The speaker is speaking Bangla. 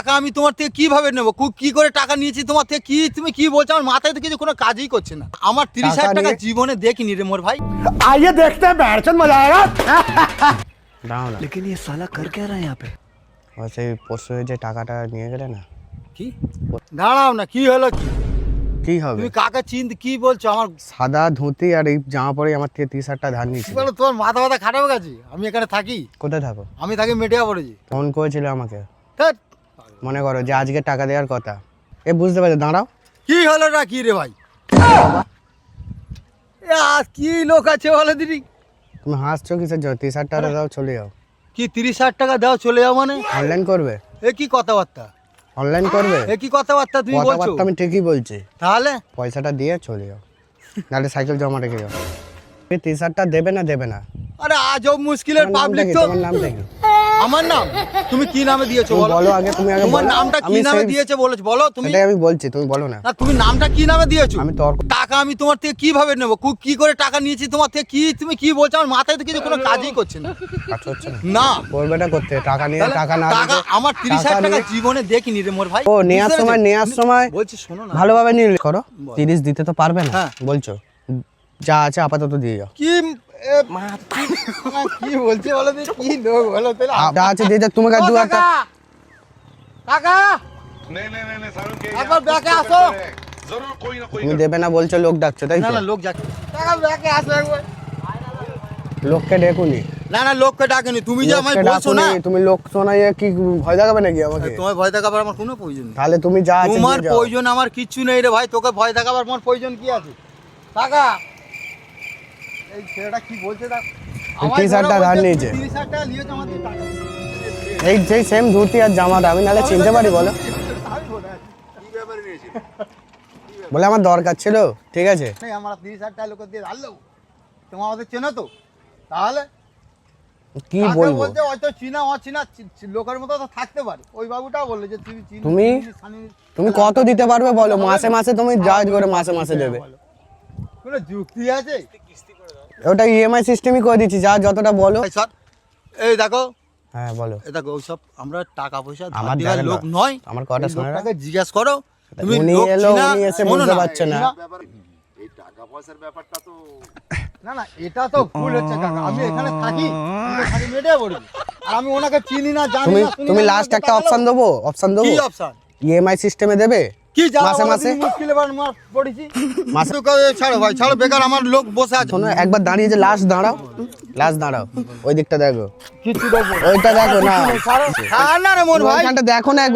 টাকা আমি তোমার থেকে কিভাবে নেবো? কি করে টাকা নিয়েছি তোমার থেকে? কি তুমি কি বলছো? আমার মাথায় তো কিছু কোনো কাজই করছে না। আমার 30,000 টাকা জীবনে দেখিনি রে মোর ভাই। आइए देखते हैं बैठचंद मजा आएगा। দাঁড়াও না, लेकिन ये साला कर क्या रहा है यहाँ पे? সেই পরশু যে টাকাটা নিয়ে গেলে না, কি দাঁড়াও না, কি হলো? কি হবে? তুমি কাকে চিনতে কি বলছো? আমার সাদা ধুতি আর এই জামা পরে আমার থেকে 30,000 টাকা ধার কি নিয়েছিল। বলো, তোমার মাথা ব্যথা খারাপ হয়ে গেছে? আমি এখানে থাকি? কোথায় থাকো? আমি থাকি মিডিয়া পড়েছি। ফোন করেছিল আমাকে, ধ্যাৎ, মনে করো যে আজকে টাকা দেওয়ার কথা। এ বুঝতে পারছো? দাঁড়াও, কি হলো না কি রে ভাই? কি লোক আছে বলে দিদি? তুমি হাসছো কিসের জন্য? 30,000 টাকা দাও, চলে যাও। কি 30,000 টাকা দাও চলে যাও মানে? অনলাইন করবে? এ কি কথাবার্তা? অনলাইন করবে? এ কি কথাবার্তা তুমি বলছো? কথাবার্তা আমি ঠিকই বলছি। তাহলে পয়সাটা দিয়ে চলে যাও, নাহলে সাইকেল জমা রেখে যাও। তুমি 30,000 টাকা দেবে না? দেবে না? আরে আজব মুশকিলের তোমার নামটা পাবলিক কি? তো। তোমার নামটা কি? আমার নাম তুমি কি নামে দিয়েছো তুমি বলো? বলো আগে, তুমি আগে তোমার বলো। নামটা কি আমি নামে সেই- দিয়েছো বলেছো বলো তুমি? সেটাই আমি বলছি, তুমি বলো না। না তুমি নামটা কি নামে দিয়েছো? আমি তর্ক টাকা আমি তোমার থেকে কিভাবে নেবো? কি করে টাকা নিয়েছি তোমার থেকে? কি তুমি কি বলছো? আমার মাথায় তো কিছু কোনো কাজই করছে না। কাজ হচ্ছে না। না করবেটা করতে টাকা নিয়ে, তাহলে টাকা না টাকা দিতে- আমার 30,000 টাকা টাকা নিয়ে- জীবনে দেখিনি রে মোর ভাই। ও নেওয়ার বুঝতে সময়, পেরেছো? নেওয়ার সময় বলছি শোনো না, ভালোভাবে নিয়ে করো। বল। 30 দিতে তো পারবে না, হ্যাঁ। বলছো যা আছে আপাতত দিয়ে যাও। কি কি বলছে বলো তো? কি লোক বলো তাহলে? যা আছে দিয়ে যাও। তোমাকে ও দু একটা কাকা, কাকা नहीं सारुण के একবার ব্যাকে আসো। जरूर कोई ना कोई তুমি দেবে না বলছো, লোক ডাকছো তাই না তো? না লোক যাচ্ছে। কাকা ব্যাকে আসো একবার। লোককে ডেকুনি, না না লোককে ডাকেনি, তুমি যে আমায় লোককে বলছো না। ডাকুনি। তুমি লোক শোনাইয়ে কি ভয় দেখাবে নাকি আমাকে? তোমার ভয় দেখাবার আমার কোনো প্রয়োজন নেই। তাহলে তুমি যা আছে তোমার দিয়ে যাও। প্রয়োজন আমার কিচ্ছু নেই রে ভাই। তোকে ভয় দেখাবার আমার প্রয়োজন কি আছে? কাকা এই ছেলেটা কি বলছে দেখ। আমার 30,000 টাকা ধার নিয়েছে। 30,000 টাকা নিয়েছে আমার থেকে টাকা। এই সেই সেম ধুতি আর জামাটা আমি নাহলে চিনতে পারি বলো? আমি বলে আছি। বলে আমার দরকার ছিল, ঠিক আছে। নেই আমার 30,000 টাকা লোকের দিয়ে ধার নেবো? তোমার আমাদের চেনো তো? তাহলে কি কাকে বলবো? বলতে হয়তো চিনা অচিনা লোকের মতো তো থাকতে পারে। ওই বাবুটাও বললো যে তুমি চিনো, তুমি- তুমি কত দিতে পারবে বলো? মাসে মাসে তুমি যা করে মাসে মাসে দেবে। কোনো যুক্তি আছে? ওটা ইএমআই সিস্টেমই করে দিচ্ছি, যা যতটা বলো। এই স্যার, এই দেখো, হ্যাঁ বলো। এই দেখো ওইসব আমরা টাকা পয়সা ধার আমার দেওয়ার দেখেন লোক না। নয়। আমার কথা এই শোনো না। লোকটাকে জিজ্ঞাসা করো। তুমি উনি লোক এলো, চিনা, উনি এসে শোনো বুঝতে না, পারছে না। এই টাকা পয়সার ব্যাপারটা তো না না এটা তো ভুল হচ্ছে কাকা। আমি এখানে থাকি, মেডিয়া পড়ি, আর আমি ওনাকে চিনি না জানি তুমি না শুনি তুমি না, লাস্ট আমাকে একটা টাকা অপশন দাও। দেবো, অপশন দেবো। কি অপশন? ইএমআই সিস্টেমে দেবে কি মাসে মাসে। মুশকিলে পড়েছি মাসে- ছাড়ো ভাই, ছাড়ো, বেকার আমার লোক বসে আছে। শোনো একবার দাঁড়িয়ে যে লাস্ট দাঁড়াও, লাস্ট দাঁড়াও, ওই দিকটা দেখো, কিছু দেখবো ওইটা দেখো না, না রে মোর ভাই। ওইখানটা দেখো না একবার।